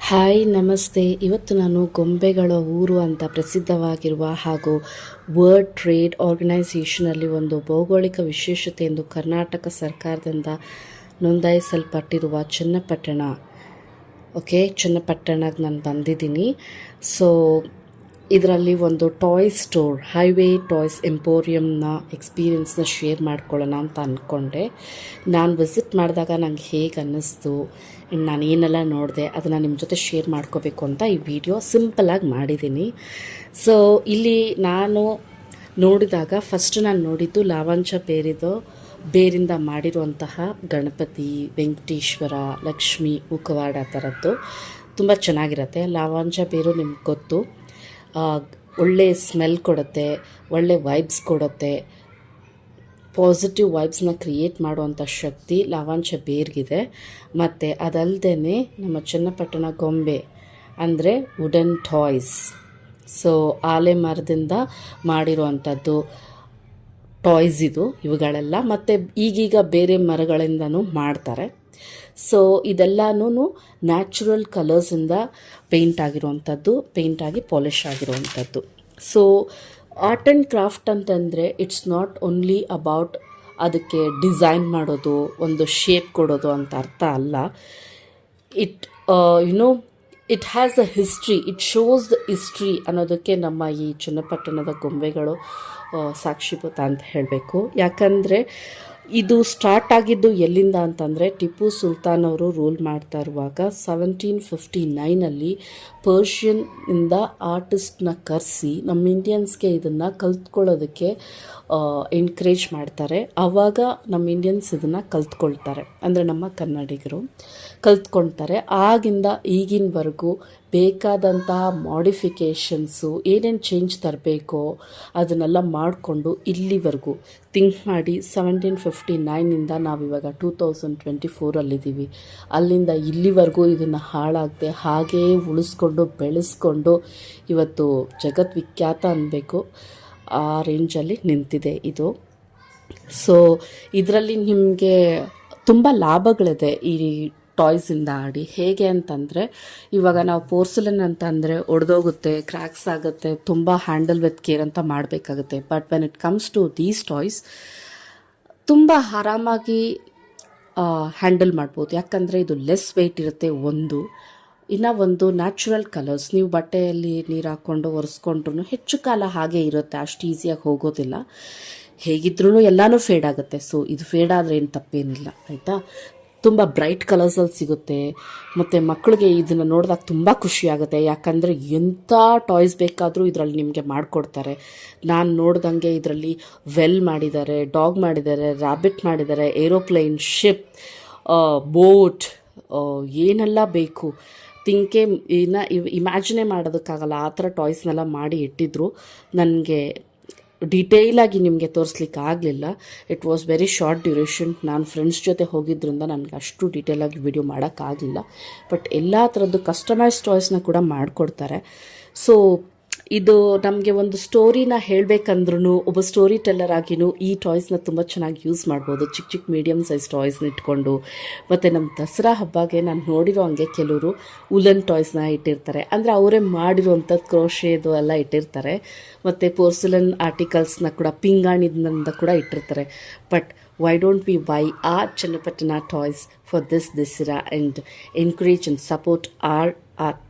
Hi ನಮಸ್ತೆ. ಇವತ್ತು ನಾನು ಗೊಂಬೆಗಳ ಊರು ಅಂತ ಪ್ರಸಿದ್ಧವಾಗಿರುವ ಹಾಗೂ ವರ್ಲ್ಡ್ ಟ್ರೇಡ್ ಆರ್ಗನೈಸೇಷನಲ್ಲಿ ಒಂದು ಭೌಗೋಳಿಕ ವಿಶೇಷತೆ ಎಂದು ಕರ್ನಾಟಕ ಸರ್ಕಾರದಿಂದ ನೋಂದಾಯಿಸಲ್ಪಟ್ಟಿರುವ ಚನ್ನಪಟ್ಟಣ ಚನ್ನಪಟ್ಟಣಕ್ಕೆ ನಾನು ಬಂದಿದ್ದೀನಿ. ಸೊ ಇದರಲ್ಲಿ ಒಂದು ಟಾಯ್ ಸ್ಟೋರ್, ಹೈವೇ ಟಾಯ್ಸ್ ಎಂಪೋರಿಯಮ್ನ ಎಕ್ಸ್ಪೀರಿಯನ್ಸ್ನ ಶೇರ್ ಮಾಡ್ಕೊಳ್ಳೋಣ ಅಂತ ಅಂದ್ಕೊಂಡೆ. ನಾನು ವಿಸಿಟ್ ಮಾಡಿದಾಗ ನನಗೆ ಹೇಗೆ ಅನ್ನಿಸ್ತು, ನಾನು ಏನೆಲ್ಲ ನೋಡಿದೆ ಅದನ್ನು ನಿಮ್ಮ ಜೊತೆ ಶೇರ್ ಮಾಡ್ಕೋಬೇಕು ಅಂತ ಈ ವಿಡಿಯೋ ಸಿಂಪಲಾಗಿ ಮಾಡಿದ್ದೀನಿ. ಸೊ ಇಲ್ಲಿ ನಾನು ನೋಡಿದಾಗ ಫಸ್ಟ್ ನಾನು ನೋಡಿದ್ದು ಲಾವಂಚ ಬೇರಿಂದ ಮಾಡಿರುವಂತಹ ಗಣಪತಿ, ವೆಂಕಟೇಶ್ವರ, ಲಕ್ಷ್ಮಿ, ಮುಖವಾಡ ಥರದ್ದು ತುಂಬ ಚೆನ್ನಾಗಿರುತ್ತೆ. ಲಾವಂಚ ಬೇರು ನಿಮ್ಗೆ ಗೊತ್ತು, ಒಳ್ಳೆ ಸ್ಮೆಲ್ ಕೊಡುತ್ತೆ, ಒಳ್ಳೆ ವೈಬ್ಸ್ ಕೊಡುತ್ತೆ, ಪಾಸಿಟಿವ್ ವೈಬ್ಸ್ನ ಕ್ರಿಯೇಟ್ ಮಾಡುವಂಥ ಶಕ್ತಿ ಲಾವಂಚ ಬೇರ್ಗಿದೆ. ಮತ್ತು ಅದಲ್ಲದೆ ನಮ್ಮ ಚನ್ನಪಟ್ಟಣ ಗೊಂಬೆ ಅಂದರೆ ವುಡನ್ ಟಾಯ್ಸ್, ಸೊ ಆಲೆ ಮರದಿಂದ ಮಾಡಿರುವಂಥದ್ದು ಟಾಯ್ಸ್ ಇವುಗಳೆಲ್ಲ. ಮತ್ತು ಈಗೀಗ ಬೇರೆ ಮರಗಳಿಂದನೂ ಮಾಡ್ತಾರೆ. ಸೊ ಇದೆಲ್ಲನೂ ನ್ಯಾಚುರಲ್ ಕಲರ್ಸಿಂದ ಪೇಂಟ್ ಆಗಿ ಪಾಲಿಷ್ ಆಗಿರುವಂಥದ್ದು. ಸೊ ಆರ್ಟ್ ಆ್ಯಂಡ್ ಕ್ರಾಫ್ಟ್ ಅಂತಂದರೆ ಇಟ್ಸ್ ನಾಟ್ ಓನ್ಲಿ ಅಬೌಟ್ ಅದಕ್ಕೆ ಡಿಸೈನ್ ಮಾಡೋದು, ಒಂದು ಶೇಪ್ ಕೊಡೋದು ಅಂತ ಅರ್ಥ ಅಲ್ಲ. It has a history, it shows the history ಅನ್ನೋದಕ್ಕೆ ನಮ್ಮ ಈ ಚನ್ನಪಟ್ಟಣದ ಗೊಂಬೆಗಳು ಸಾಕ್ಷಿಭೂತ ಅಂತ ಹೇಳಬೇಕು. ಯಾಕಂದರೆ ಇದು ಸ್ಟಾರ್ಟ್ ಆಗಿದ್ದು ಎಲ್ಲಿಂದ ಅಂತಂದರೆ ಟಿಪ್ಪು ಸುಲ್ತಾನ್ ಅವರು ರೂಲ್ ಮಾಡ್ತಾ ಇರುವಾಗ 1759 ಪರ್ಷಿಯನ್ನಿಂದ ಆರ್ಟಿಸ್ಟ್ನ ಕರೆಸಿ ನಮ್ಮ ಇಂಡಿಯನ್ಸ್ಗೆ ಇದನ್ನು ಕಲ್ತ್ಕೊಳ್ಳೋದಕ್ಕೆ ಎನ್ಕರೇಜ್ ಮಾಡ್ತಾರೆ. ಆವಾಗ ನಮ್ಮ ಇಂಡಿಯನ್ಸ್ ಇದನ್ನು ಕಲ್ತ್ಕೊಳ್ತಾರೆ, ಅಂದರೆ ನಮ್ಮ ಕನ್ನಡಿಗರು ಕಲ್ತ್ಕೊಳ್ತಾರೆ. ಆಗಿಂದ ಈಗಿನವರೆಗೂ ಬೇಕಾದಂತಹ ಮಾಡಿಫಿಕೇಷನ್ಸು ಏನೇನು ಚೇಂಜ್ ತರಬೇಕೋ ಅದನ್ನೆಲ್ಲ ಮಾಡಿಕೊಂಡು ಇಲ್ಲಿವರೆಗೂ ಥಿಂಕ್ ಮಾಡಿ 1759ಇಂದ ನಾವಿವಾಗ 2024 ಅಲ್ಲಿಂದ ಇಲ್ಲಿವರೆಗೂ ಇದನ್ನು ಹಾಳಾಗದೆ ಹಾಗೇ ಉಳಿಸ್ಕೊಂಡು ಬೆಳೆಸ್ಕೊಂಡು ಇವತ್ತು ಜಗದ್ವಿಖ್ಯಾತ ಅನ್ನಬೇಕು, ಆ ರೇಂಜಲ್ಲಿ ನಿಂತಿದೆ ಇದು. ಸೊ ಇದರಲ್ಲಿ ನಿಮಗೆ ತುಂಬ ಲಾಭಗಳಿದೆ ಈ ಟಾಯ್ಸಿಂದ ಆಡಿ. ಹೇಗೆ ಅಂತಂದರೆ ಇವಾಗ ನಾವು ಪೋರ್ಸಲನ್ ಅಂತಂದರೆ ಒಡೆದೋಗುತ್ತೆ, ಕ್ರ್ಯಾಕ್ಸ್ ಆಗುತ್ತೆ, ತುಂಬ ಹ್ಯಾಂಡಲ್ ವಿತ್ ಕೇರ್ ಅಂತ ಮಾಡಬೇಕಾಗುತ್ತೆ. But when it comes to these toys ತುಂಬ ಆರಾಮಾಗಿ ಹ್ಯಾಂಡಲ್ ಮಾಡ್ಬೋದು. ಯಾಕಂದರೆ ಇದು ಲೆಸ್ ವೆಯ್ಟ್ ಇರುತ್ತೆ ಒಂದು ನ್ಯಾಚುರಲ್ ಕಲರ್ಸ್. ನೀವು ಬಟ್ಟೆಯಲ್ಲಿ ನೀರು ಹಾಕ್ಕೊಂಡು ಒರೆಸ್ಕೊಂಡ್ರು ಹೆಚ್ಚು ಕಾಲ ಹಾಗೆ ಇರುತ್ತೆ, ಅಷ್ಟು ಈಸಿಯಾಗಿ ಹೋಗೋದಿಲ್ಲ. ಹೇಗಿದ್ರೂ ಎಲ್ಲನೂ ಫೇಡ್ ಆಗುತ್ತೆ. ಸೊ ಇದು ಫೇಡ್ ಆದರೆ ಏನು ತಪ್ಪೇನಿಲ್ಲ, ಆಯಿತಾ. ತುಂಬ ಬ್ರೈಟ್ ಕಲರ್ಸಲ್ಲಿ ಸಿಗುತ್ತೆ. ಮತ್ತು ಮಕ್ಕಳಿಗೆ ಇದನ್ನು ನೋಡಿದಾಗ ತುಂಬ ಖುಷಿಯಾಗುತ್ತೆ. ಯಾಕಂದರೆ ಎಂಥ ಟಾಯ್ಸ್ ಬೇಕಾದರೂ ಇದರಲ್ಲಿ ನಿಮಗೆ ಮಾಡಿಕೊಡ್ತಾರೆ. ನಾನು ನೋಡ್ದಂಗೆ ಇದರಲ್ಲಿ ವೆಲ್ ಮಾಡಿದ್ದಾರೆ, ಡಾಗ್ ಮಾಡಿದ್ದಾರೆ, ರ್ಯಾಬಿಟ್ ಮಾಡಿದ್ದಾರೆ, ಏರೋಪ್ಲೇನ್, ಶಿಪ್, ಬೋಟ್, ಏನೆಲ್ಲ ಬೇಕು ಇಮ್ಯಾಜಿನೇ ಮಾಡೋದಕ್ಕಾಗಲ್ಲ, ಆ ಥರ ಟಾಯ್ಸ್ನೆಲ್ಲ ಮಾಡಿ ಇಟ್ಟಿದ್ರು. ನನಗೆ ಡೀಟೇಲಾಗಿ ನಿಮಗೆ ತೋರಿಸ್ಲಿಕ್ಕೆ ಆಗಲಿಲ್ಲ. It was very short duration. ನಾನು ಫ್ರೆಂಡ್ಸ್ ಜೊತೆ ಹೋಗಿದ್ದರಿಂದ ನನಗೆ ಅಷ್ಟು ಡೀಟೇಲಾಗಿ ವಿಡಿಯೋ ಮಾಡೋಕ್ಕಾಗಲಿಲ್ಲ. ಬಟ್ ಎಲ್ಲ ಥರದ್ದು ಕಸ್ಟಮೈಸ್ ಟಾಯ್ಸ್ನ ಕೂಡ ಮಾಡಿಕೊಡ್ತಾರೆ. ಸೊ ಇದು ನಮಗೆ ಒಂದು ಸ್ಟೋರಿನ ಹೇಳಬೇಕಂದ್ರೂ ಒಬ್ಬ ಸ್ಟೋರಿ ಟೆಲ್ಲರ್ ಆಗಿಯೂ ಈ ಟಾಯ್ಸ್ನ ತುಂಬ ಚೆನ್ನಾಗಿ ಯೂಸ್ ಮಾಡ್ಬೋದು. ಚಿಕ್ಕ ಮೀಡಿಯಮ್ ಸೈಜ್ ಟಾಯ್ಸ್ನ ಇಟ್ಕೊಂಡು. ಮತ್ತು ನಮ್ಮ ದಸರಾ ಹಬ್ಬಗೆ ನಾನು ನೋಡಿರೋ ಹಂಗೆ ಕೆಲವರು ಉಲನ್ ಟಾಯ್ಸ್ನ ಇಟ್ಟಿರ್ತಾರೆ, ಅಂದರೆ ಅವರೇ ಮಾಡಿರುವಂಥದ್ದು ಕ್ರೋಶೇದು ಎಲ್ಲ ಇಟ್ಟಿರ್ತಾರೆ. ಮತ್ತು ಪೋರ್ಸುಲನ್ ಆರ್ಟಿಕಲ್ಸ್ನ ಕೂಡ ಪಿಂಗಾಣಿದಿಂದ ಕೂಡ ಇಟ್ಟಿರ್ತಾರೆ. But why don't we buy our Channapatna toys for this Dasara and encourage and support our art?